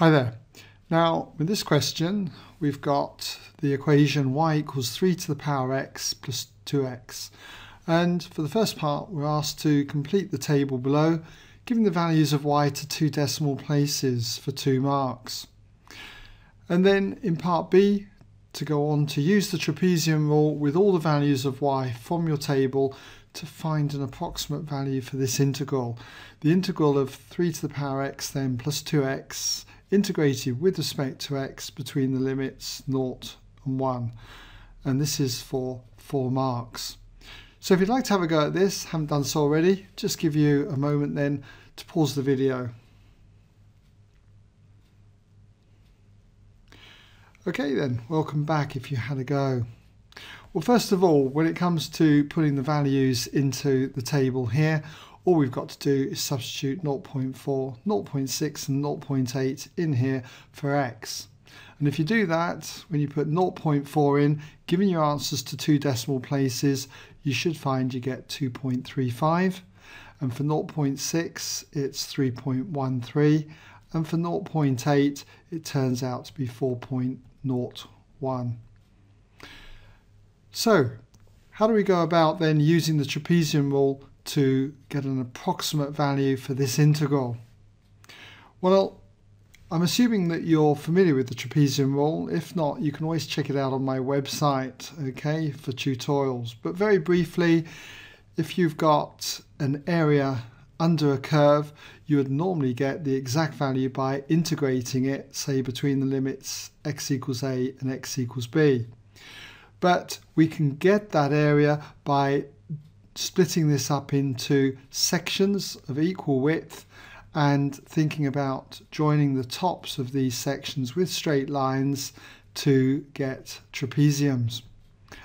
Hi there. Now, with this question, we've got the equation y equals 3 to the power x plus 2x. And for the first part, we're asked to complete the table below, giving the values of y to 2 decimal places for 2 marks. And then in part B, to go on to use the trapezium rule with all the values of y from your table to find an approximate value for this integral. The integral of 3 to the power x then plus 2x integrated with respect to x between the limits 0 and 1. And this is for 4 marks. So if you'd like to have a go at this, haven't done so already, just give you a moment then to pause the video. Okay then, welcome back if you had a go. Well, first of all, when it comes to putting the values into the table here, all we've got to do is substitute 0.4, 0.6 and 0.8 in here for x. And if you do that, when you put 0.4 in, giving your answers to 2 decimal places, you should find you get 2.35. And for 0.6, it's 3.13. And for 0.8, it turns out to be 4.01. So, how do we go about then using the trapezium rule to get an approximate value for this integral? Well, I'm assuming that you're familiar with the trapezium rule. If not, you can always check it out on my website, okay, for tutorials. But very briefly, if you've got an area under a curve, you would normally get the exact value by integrating it, say, between the limits x equals a and x equals b. But we can get that area by splitting this up into sections of equal width and thinking about joining the tops of these sections with straight lines to get trapeziums.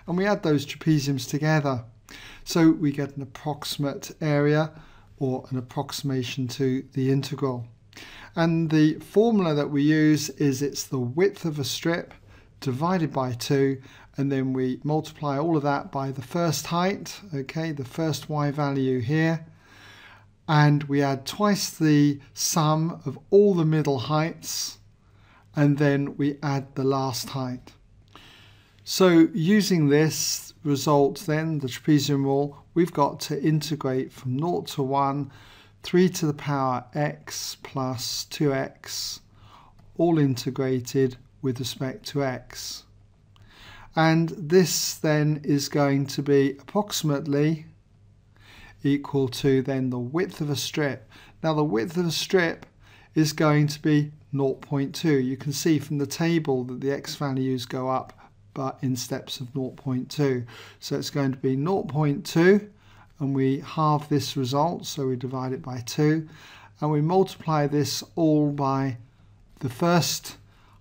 And we add those trapeziums together. So we get an approximate area or an approximation to the integral. And the formula that we use is it's the width of a strip divided by 2, and then we multiply all of that by the first height, okay, the first y value here, and we add twice the sum of all the middle heights, and then we add the last height. So using this result then, the trapezium rule, we've got to integrate from 0 to 1, 3 to the power x plus 2x, all integrated with respect to x. And this then is going to be approximately equal to then the width of a strip. Now the width of a strip is going to be 0.2. You can see from the table that the x values go up but in steps of 0.2. So it's going to be 0.2, and we halve this result, so we divide it by 2, and we multiply this all by the first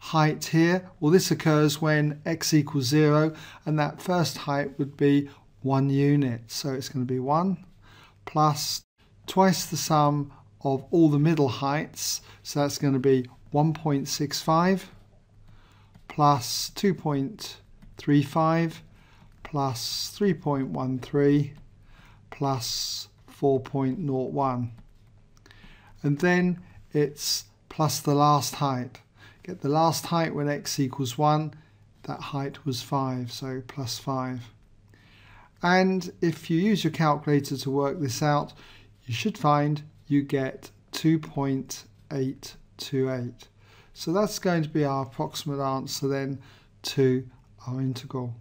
height here. Well, this occurs when x equals 0, and that first height would be 1 unit. So it's going to be 1 plus twice the sum of all the middle heights. So that's going to be 1.65 plus 2.35 plus 3.13 plus 4.01. And then it's plus the last height. Get the last height when x equals 1, that height was 5, so plus 5. And if you use your calculator to work this out, you should find you get 2.828. So that's going to be our approximate answer then to our integral.